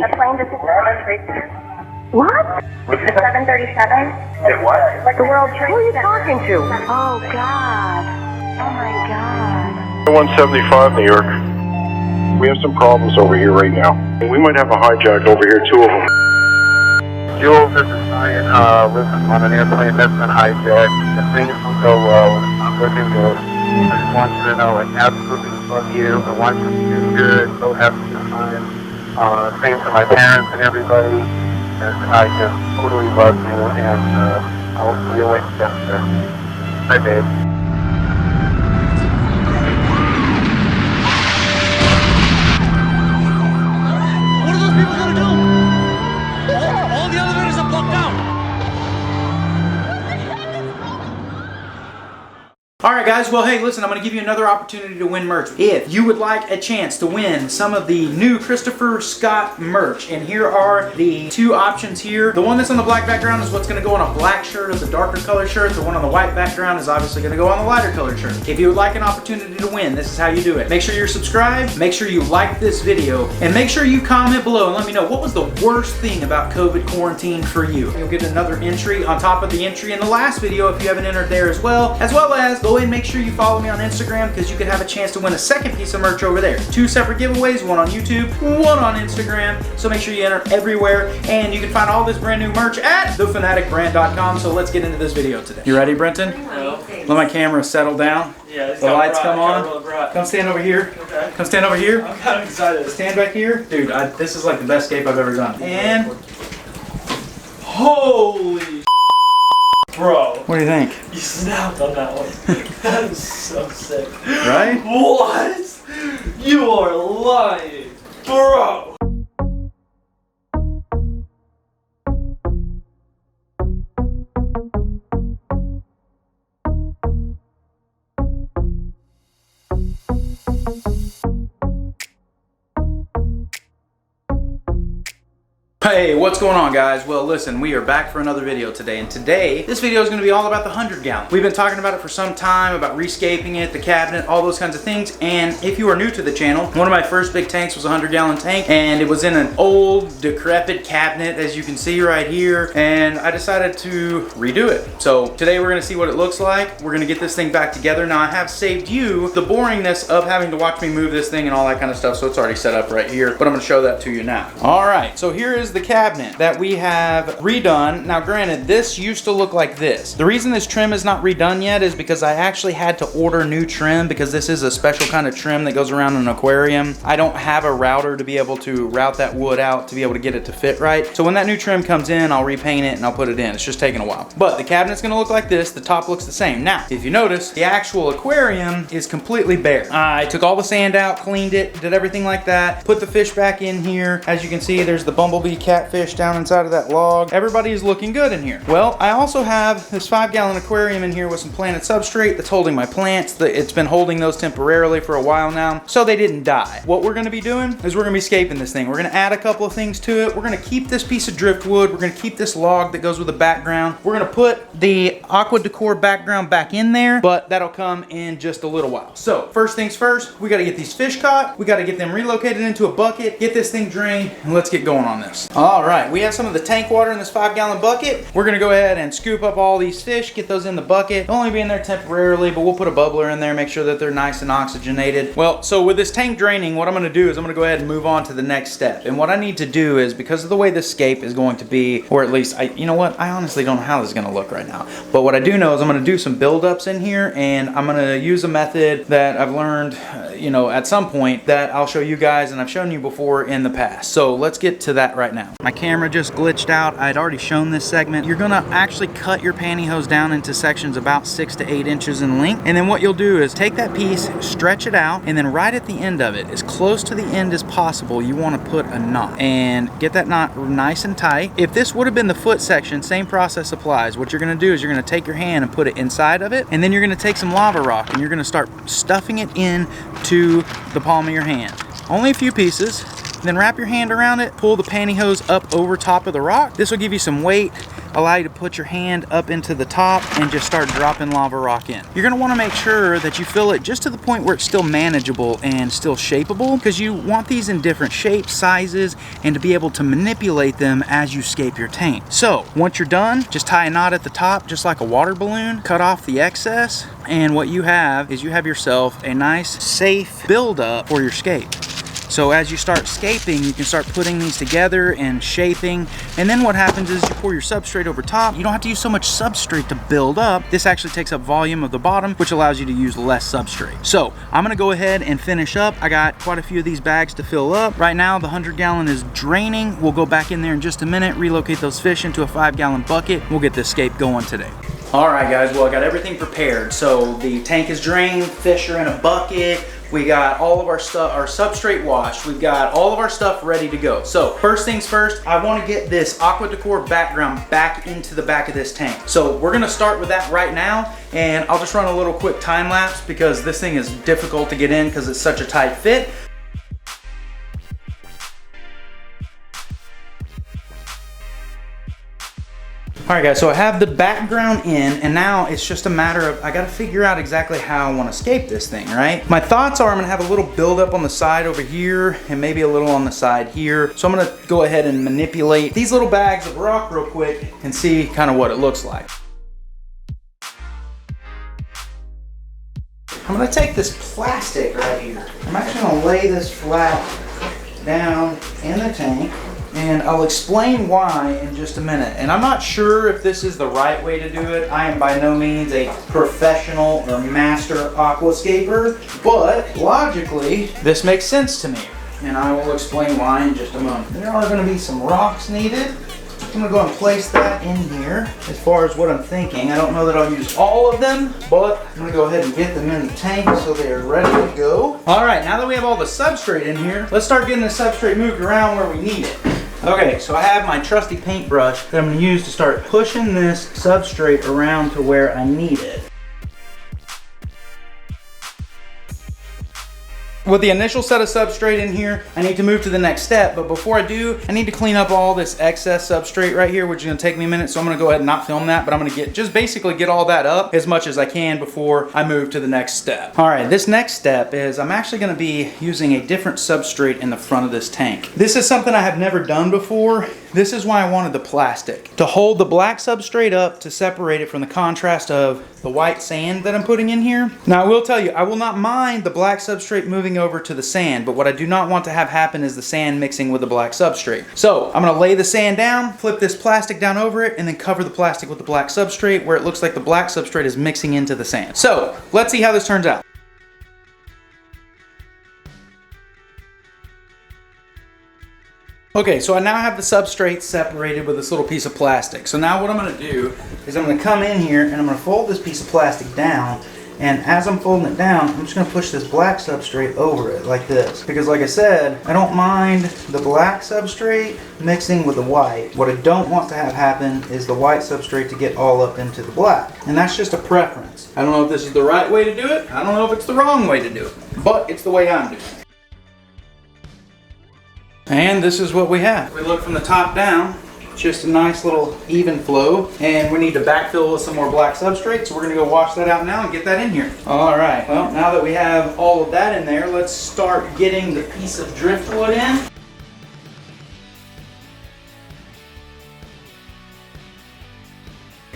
The plane just What? The 737? It what? Like the World Trade Center. Who are you talking to? Oh, God. Oh, my God. 175 New York. We have some problems over here right now. We might have a hijack over here, 2 of them. Jules, this is Ryan. Listen, on an airplane that's been hijacked. If things don't go well, it's not looking good. I just want you to know I absolutely love you. I want you to do good. So happy to time. Same to my parents and everybody. And I just totally love you, and I'll see you later. Bye, babe. What are those people gonna do? All the elevators are blocked out. Alright guys, well hey listen, I'm going to give you another opportunity to win merch. If you would like a chance to win some of the new Christopher Scott merch, and here are the 2 options here. The one that's on the black background is what's going to go on a black shirt or the darker color shirt. The one on the white background is obviously going to go on the lighter color shirt. If you would like an opportunity to win, this is how you do it. Make sure you're subscribed, make sure you like this video, and make sure you comment below and let me know what was the worst thing about COVID quarantine for you. You'll get another entry on top of the entry in the last video if you haven't entered there as well as go ahead and make sure you follow me on Instagram because you could have a chance to win a second piece of merch over there. 2 separate giveaways, one on YouTube, one on Instagram. So make sure you enter everywhere, and you can find all this brand new merch at theFanaticBrand.com. So let's get into this video today. You ready, Brenton? No. Let my camera settle down. Yeah, the lights come on. Come stand over here. Okay. Come stand over here. I'm kind of excited. Stand back here. Dude, this is like the best scape I've ever done. And holy bro. what do you think? You snapped on that one. That is so sick. Right? What? You are lying. Bro. Hey, what's going on guys? Well listen, we are back for another video today, and today this video is going to be all about the 100 gallon. We've been talking about it for some time, about rescaping it, the cabinet, all those kinds of things, and if you are new to the channel, one of my first big tanks was a 100 gallon tank, and it was in an old decrepit cabinet as you can see right here, and I decided to redo it. So today we're going to see what it looks like. We're going to get this thing back together. Now I have saved you the boringness of having to watch me move this thing and all that kind of stuff, so it's already set up right here, but I'm going to show that to you now. Alright, so here is the cabinet that we have redone. Now granted, this used to look like this. The reason this trim is not redone yet is because I actually had to order new trim because this is a special kind of trim that goes around an aquarium. I don't have a router to be able to route that wood out to be able to get it to fit right. So when that new trim comes in, I'll repaint it and I'll put it in. It's just taking a while. But the cabinet's gonna look like this. The top looks the same. Now, if you notice, the actual aquarium is completely bare. I took all the sand out, cleaned it, did everything like that, put the fish back in here. As you can see, there's the bumblebee catfish down inside of that log. Everybody is looking good in here. Well, I also have this 5 gallon aquarium in here with some planted substrate that's holding my plants. It's been holding those temporarily for a while now, so they didn't die. What we're gonna be doing is we're gonna be scaping this thing. We're gonna add a couple of things to it. We're gonna keep this piece of driftwood. We're gonna keep this log that goes with the background. We're gonna put the aqua decor background back in there, but that'll come in just a little while. So first things first, we gotta get these fish caught. We gotta get them relocated into a bucket, get this thing drained, and let's get going on this. All right, we have some of the tank water in this 5 gallon bucket. We're gonna go ahead and scoop up all these fish, get those in the bucket. They'll only be in there temporarily, but we'll put a bubbler in there, make sure that they're nice and oxygenated. Well, so with this tank draining, what I'm gonna do is I'm gonna go ahead and move on to the next step. And what I need to do is, because of the way this scape is going to be, or at least, you know what, I honestly don't know how this is gonna look right now. But what I do know is I'm gonna do some buildups in here, and I'm gonna use a method that I've learned, at some point that I'll show you guys, and I've shown you before in the past. So let's get to that right now. My camera just glitched out. I'd already shown this segment. You're gonna actually cut your pantyhose down into sections about 6 to 8 inches in length, and then what you'll do is take that piece, stretch it out, and then right at the end of it, as close to the end as possible, you want to put a knot and get that knot nice and tight. If this would have been the foot section, same process applies. What you're gonna do is you're gonna take your hand and put it inside of it, and then you're gonna take some lava rock and you're gonna start stuffing it in to the palm of your hand. Only a few pieces. Then wrap your hand around it, pull the pantyhose up over top of the rock. This will give you some weight allow you to put your hand up into the top and just start dropping lava rock in. You're gonna wanna make sure that you fill it just to the point where it's still manageable and still shapeable, because you want these in different shapes, sizes, and to be able to manipulate them as you scape your tank. So once you're done, just tie a knot at the top just like a water balloon, cut off the excess, and what you have is you have yourself a nice safe buildup for your scape. So as you start scaping, you can start putting these together and shaping. And then what happens is you pour your substrate over top. You don't have to use so much substrate to build up. This actually takes up volume of the bottom, which allows you to use less substrate. So I'm gonna go ahead and finish up. I got quite a few of these bags to fill up. Right now, the 100-gallon is draining. We'll go back in there in just a minute, relocate those fish into a 5-gallon bucket. We'll get this scape going today. All right, guys, well, I got everything prepared. So the tank is drained, fish are in a bucket. We got all of our stuff, our substrate washed. We've got all of our stuff ready to go. So first things first, I want to get this aqua decor background back into the back of this tank. So we're gonna start with that right now, and I'll just run a little quick time lapse because this thing is difficult to get in because it's such a tight fit. All right, guys, so I have the background in, and now it's just a matter of, I gotta figure out exactly how I wanna scape this thing, right? My thoughts are I'm gonna have a little buildup on the side over here and maybe a little on the side here. So I'm gonna go ahead and manipulate these little bags of rock real quick and see kind of what it looks like. I'm gonna take this plastic right here. I'm actually gonna lay this flat down in the tank, and I'll explain why in just a minute. And I'm not sure if this is the right way to do it. I am by no means a professional or master aquascaper, but logically, this makes sense to me. And I will explain why in just a moment. There are gonna be some rocks needed. I'm gonna go and place that in here as far as what I'm thinking. I don't know that I'll use all of them, but I'm gonna go ahead and get them in the tank so they are ready to go. All right, now that we have all the substrate in here, let's start getting the substrate moved around where we need it. Okay, so I have my trusty paintbrush that I'm gonna use to start pushing this substrate around to where I need it. With the initial set of substrate in here, I need to move to the next step, but before I do, I need to clean up all this excess substrate right here, which is gonna take me a minute, so I'm gonna go ahead and not film that, but I'm gonna just basically get all that up as much as I can before I move to the next step. All right, this next step is I'm actually gonna be using a different substrate in the front of this tank. This is something I have never done before. This is why I wanted the plastic, to hold the black substrate up to separate it from the contrast of the white sand that I'm putting in here. Now I will tell you, I will not mind the black substrate moving over to the sand, but what I do not want to have happen is the sand mixing with the black substrate. So I'm gonna lay the sand down, flip this plastic down over it, and then cover the plastic with the black substrate where it looks like the black substrate is mixing into the sand. So let's see how this turns out. Okay, so I now have the substrate separated with this little piece of plastic. So now what I'm gonna do is I'm gonna come in here and I'm gonna fold this piece of plastic down, and as I'm folding it down, I'm just gonna push this black substrate over it like this. Because like I said, I don't mind the black substrate mixing with the white. What I don't want to have happen is the white substrate to get all up into the black. And that's just a preference. I don't know if this is the right way to do it. I don't know if it's the wrong way to do it, but it's the way I'm doing it. And this is what we have. We look from the top down, just a nice little even flow, and we need to backfill with some more black substrate, so we're gonna go wash that out now and get that in here. All right, well, now that we have all of that in there, let's start getting the piece of driftwood in.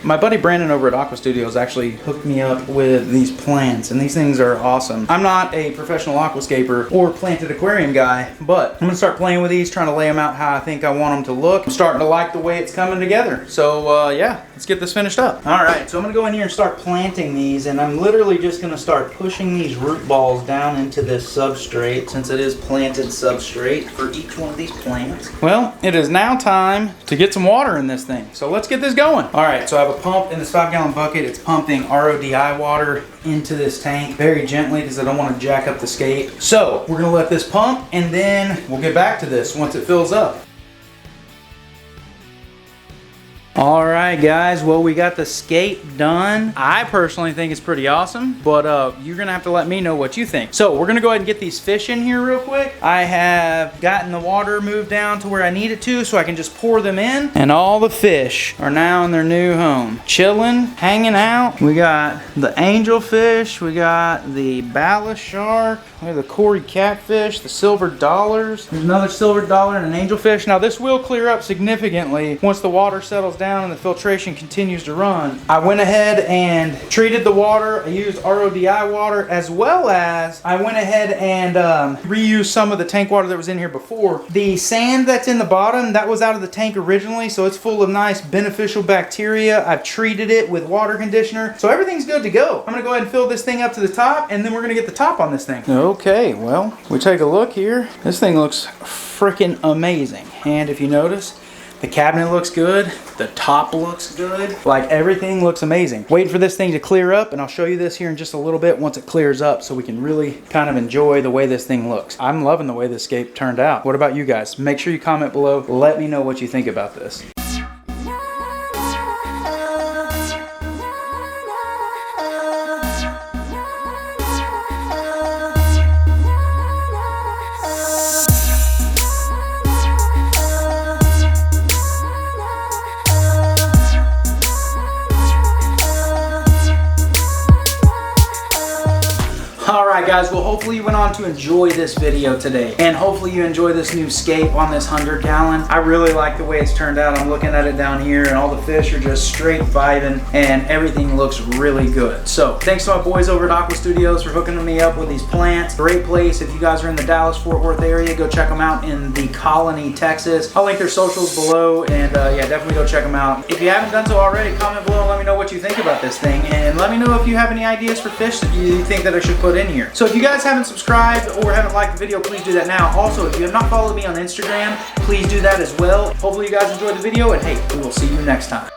My buddy Brandon over at Aqua Studios actually hooked me up with these plants, and these things are awesome. I'm not a professional aquascaper or planted aquarium guy, but I'm gonna start playing with these, trying to lay them out how I think I want them to look. I'm starting to like the way it's coming together. So yeah, let's get this finished up. All right, so I'm gonna go in here and start planting these, and I'm literally just gonna start pushing these root balls down into this substrate, since it is planted substrate for each one of these plants. Well, it is now time to get some water in this thing. So let's get this going. All right, so I have a pump in this 5-gallon bucket. It's pumping RODI water into this tank very gently because I don't want to jack up the scape. So we're gonna let this pump, and then we'll get back to this once it fills up. All right, guys, well, we got the scape done. I personally think it's pretty awesome, but you're gonna have to let me know what you think. So we're gonna go ahead and get these fish in here real quick. I have gotten the water moved down to where I need it to, so I can just pour them in, and all the fish are now in their new home, chilling, hanging out. We got the angelfish, we got the ballast shark, we have the Cory catfish, the silver dollars. There's another silver dollar and an angelfish. Now this will clear up significantly once the water settles down and the filtration continues to run. I went ahead and treated the water. I used RODI water, as well as I went ahead and reused some of the tank water that was in here before. The sand that's in the bottom, that was out of the tank originally, so it's full of nice beneficial bacteria. I've treated it with water conditioner, so everything's good to go. I'm gonna go ahead and fill this thing up to the top, and then we're gonna get the top on this thing. Okay, well, we take a look here. This thing looks freaking amazing. And if you notice, the cabinet looks good, the top looks good, like everything looks amazing. Waiting for this thing to clear up, and I'll show you this here in just a little bit once it clears up, so we can really kind of enjoy the way this thing looks. I'm loving the way this scape turned out. What about you guys? Make sure you comment below. Let me know what you think about this. Alright guys, well hopefully you went on to enjoy this video today, and hopefully you enjoy this new scape on this 100-gallon. I really like the way it's turned out. I'm looking at it down here, and all the fish are just straight vibing, and everything looks really good. So thanks to my boys over at Aqua Studios for hooking me up with these plants. Great place. If you guys are in the Dallas-Fort Worth area, go check them out in the Colony, Texas. I'll link their socials below, and yeah, definitely go check them out. If you haven't done so already, comment below and let me know what you think about this thing, and let me know if you have any ideas for fish that you think that I should put in here. So if you guys haven't subscribed or haven't liked the video, please do that now. Also, if you have not followed me on Instagram, please do that as well. Hopefully you guys enjoyed the video, and hey, we will see you next time.